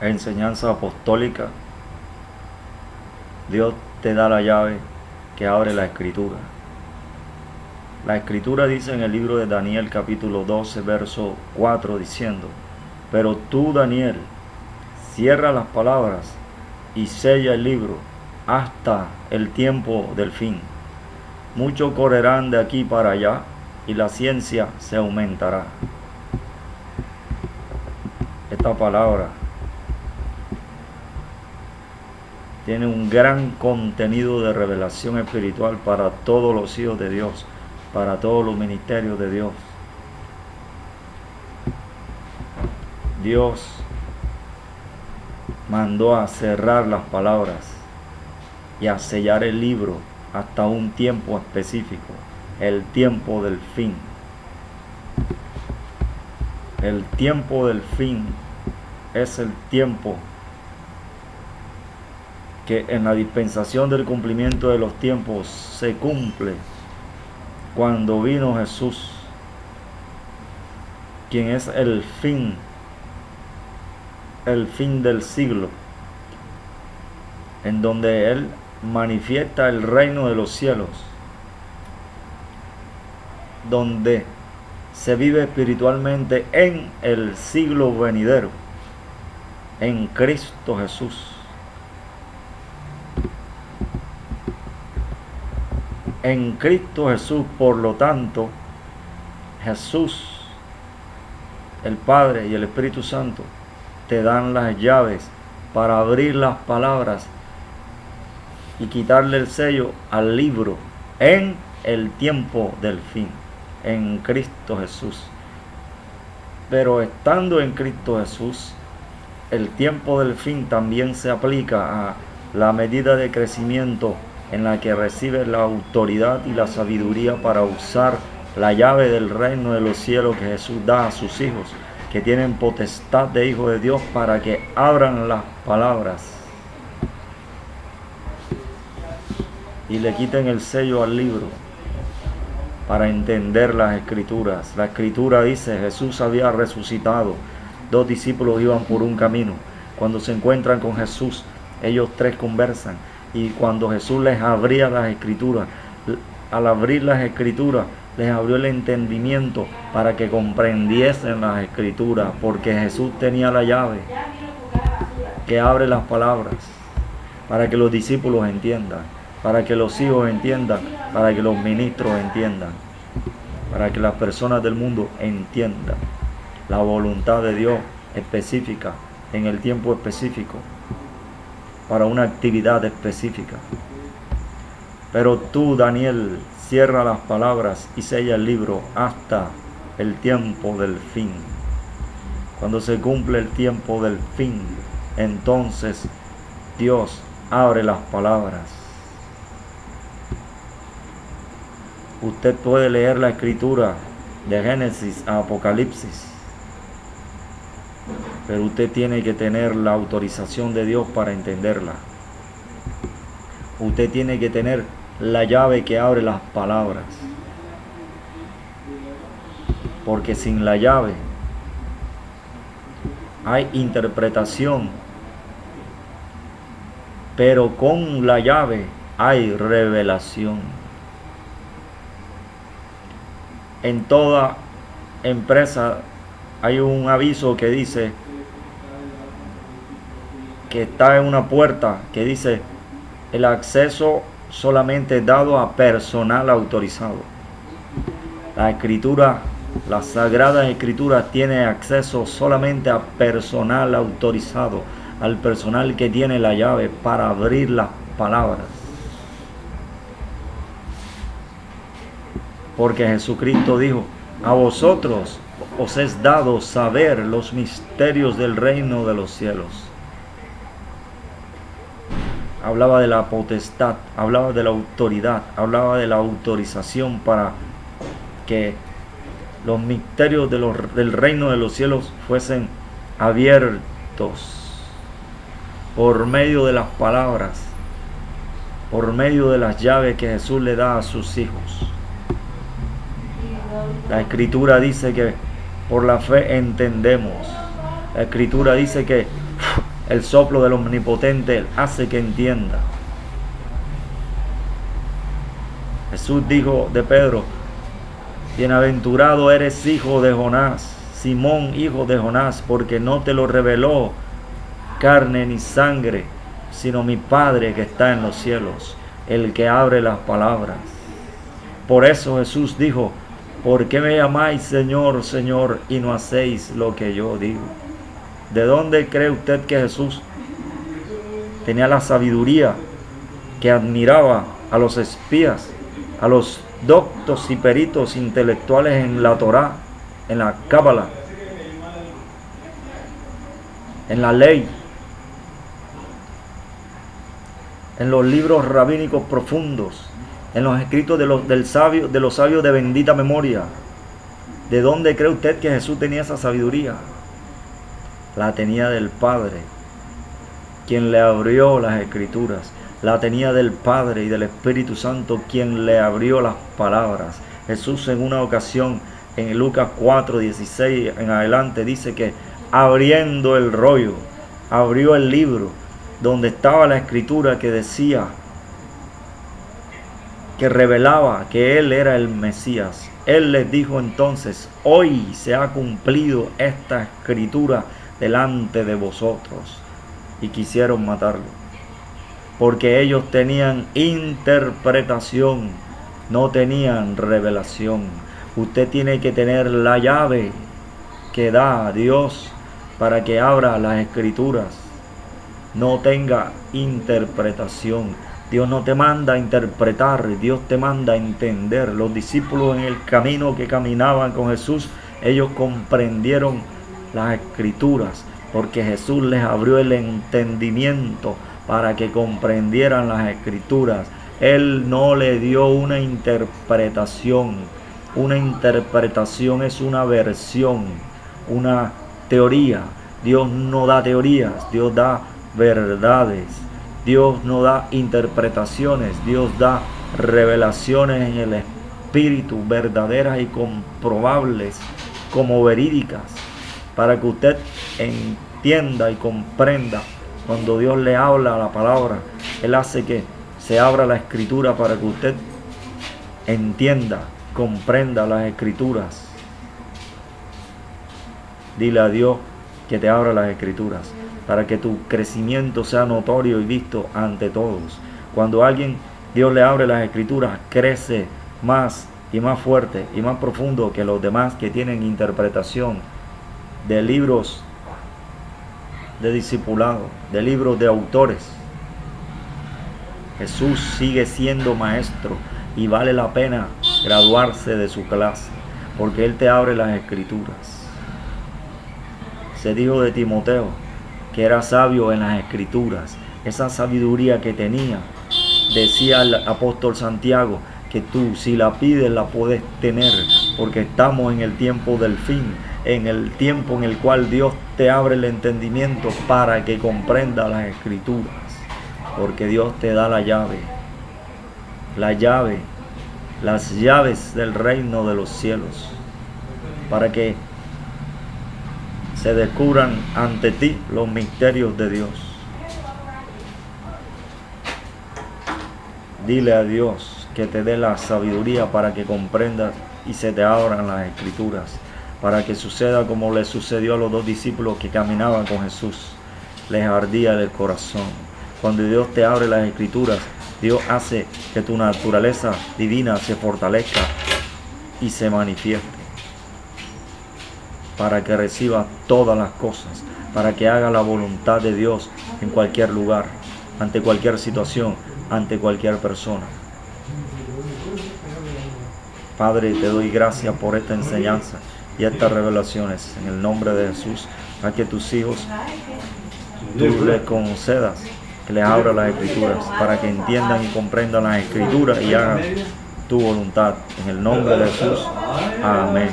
enseñanza apostólica, Dios te da la llave que abre la escritura. La escritura dice en el libro de Daniel capítulo 12 verso 4 diciendo: pero tú, Daniel, cierra las palabras y sella el libro hasta el tiempo del fin. Muchos correrán de aquí para allá y la ciencia se aumentará. Esta palabra tiene un gran contenido de revelación espiritual para todos los hijos de Dios, para todos los ministerios de Dios. Dios mandó a cerrar las palabras y a sellar el libro hasta un tiempo específico, el tiempo del fin. El tiempo del fin es el tiempo que en la dispensación del cumplimiento de los tiempos se cumple cuando vino Jesús, quien es el fin del siglo, en donde Él manifiesta el reino de los cielos, donde se vive espiritualmente en el siglo venidero, en Cristo Jesús. En Cristo Jesús, por lo tanto, Jesús, el Padre y el Espíritu Santo te dan las llaves para abrir las palabras y quitarle el sello al libro en el tiempo del fin, en Cristo Jesús. Pero estando en Cristo Jesús, el tiempo del fin también se aplica a la medida de crecimiento en la que recibes la autoridad y la sabiduría para usar la llave del reino de los cielos que Jesús da a sus hijos, que tienen potestad de hijos de Dios, para que abran las palabras y le quiten el sello al libro para entender las escrituras. La escritura dice: Jesús había resucitado, 2 discípulos iban por un camino. Cuando se encuentran con Jesús, ellos 3 conversan, y cuando Jesús les abría las escrituras, al abrir las escrituras, les abrió el entendimiento para que comprendiesen las escrituras, porque Jesús tenía la llave que abre las palabras, para que los discípulos entiendan, para que los hijos entiendan, para que los ministros entiendan, para que las personas del mundo entiendan la voluntad de Dios específica, en el tiempo específico, para una actividad específica. Pero tú, Daniel, cierra las palabras y sella el libro hasta el tiempo del fin. Cuando se cumple el tiempo del fin, entonces Dios abre las palabras. Usted puede leer la escritura de Génesis a Apocalipsis, pero usted tiene que tener la autorización de Dios para entenderla. Usted tiene que tener la llave que abre las palabras, porque sin la llave hay interpretación, pero con la llave hay revelación. En toda empresa hay un aviso que dice que está en una puerta que dice: el acceso solamente dado a personal autorizado. La escritura, las sagradas escrituras, tiene acceso solamente a personal autorizado, al personal que tiene la llave para abrir las palabras. Porque Jesucristo dijo: a vosotros os es dado saber los misterios del reino de los cielos. Hablaba de la potestad, hablaba de la autoridad, hablaba de la autorización para que los misterios del reino de los cielos fuesen abiertos por medio de las palabras, por medio de las llaves que Jesús le da a sus hijos. La escritura dice que por la fe entendemos. La escritura dice que El soplo del Omnipotente hace que entienda. Jesús dijo de Pedro: bienaventurado eres, hijo de Jonás, Simón, hijo de Jonás, porque no te lo reveló carne ni sangre, sino mi Padre que está en los cielos, el que abre las palabras. Por eso Jesús dijo: ¿por qué me llamáis Señor, Señor, y no hacéis lo que yo digo? ¿De dónde cree usted que Jesús tenía la sabiduría que admiraba a los espías, a los doctos y peritos intelectuales en la Torá, en la Cábala, en la ley, en los libros rabínicos profundos, en los escritos de los sabios de bendita memoria? ¿De dónde cree usted que Jesús tenía esa sabiduría? La tenía del Padre, quien le abrió las Escrituras. La tenía del Padre y del Espíritu Santo, quien le abrió las palabras. Jesús en una ocasión, en Lucas 4:16 en adelante, dice que abriendo el rollo, abrió el libro donde estaba la Escritura que decía, que revelaba que Él era el Mesías. Él les dijo entonces: hoy se ha cumplido esta Escritura delante de vosotros. Y quisieron matarlo, porque ellos tenían interpretación, no tenían revelación. Usted tiene que tener la llave que da Dios para que abra las Escrituras. No tenga interpretación. Dios no te manda a interpretar, Dios te manda a entender. Los discípulos en el camino que caminaban con Jesús, ellos comprendieron las Escrituras, porque Jesús les abrió el entendimiento para que comprendieran las Escrituras. Él no le dio una interpretación. Una interpretación es una versión, una teoría. Dios no da teorías, Dios da verdades. Dios no da interpretaciones, Dios da revelaciones en el Espíritu, verdaderas y comprobables como verídicas, para que usted entienda y comprenda. Cuando Dios le habla la palabra, Él hace que se abra la Escritura para que usted entienda, comprenda las Escrituras. Dile a Dios que te abra las Escrituras, para que tu crecimiento sea notorio y visto ante todos. Cuando Dios le abre las Escrituras, crece más y más fuerte y más profundo que los demás que tienen interpretación de libros de discipulado, de libros de autores. Jesús sigue siendo maestro y vale la pena graduarse de su clase, porque Él te abre las Escrituras. Se dijo de Timoteo que era sabio en las Escrituras. Esa sabiduría que tenía, decía el apóstol Santiago, que tú, si la pides, la puedes tener, porque estamos en el tiempo del fin, en el tiempo en el cual Dios te abre el entendimiento para que comprenda las Escrituras, porque Dios te da la llave, las llaves del reino de los cielos, para que se descubran ante ti los misterios de Dios. Dile a Dios que te dé la sabiduría para que comprendas y se te abran las Escrituras, para que suceda como le sucedió a los dos discípulos que caminaban con Jesús. Les ardía el corazón. Cuando Dios te abre las Escrituras, Dios hace que tu naturaleza divina se fortalezca y se manifieste, para que recibas todas las cosas, para que haga la voluntad de Dios en cualquier lugar, ante cualquier situación, ante cualquier persona. Padre, te doy gracias por esta enseñanza y estas revelaciones. En el nombre de Jesús, a que tus hijos, tú les concedas que les abra las Escrituras, para que entiendan y comprendan las Escrituras y hagan tu voluntad. En el nombre de Jesús. Amén.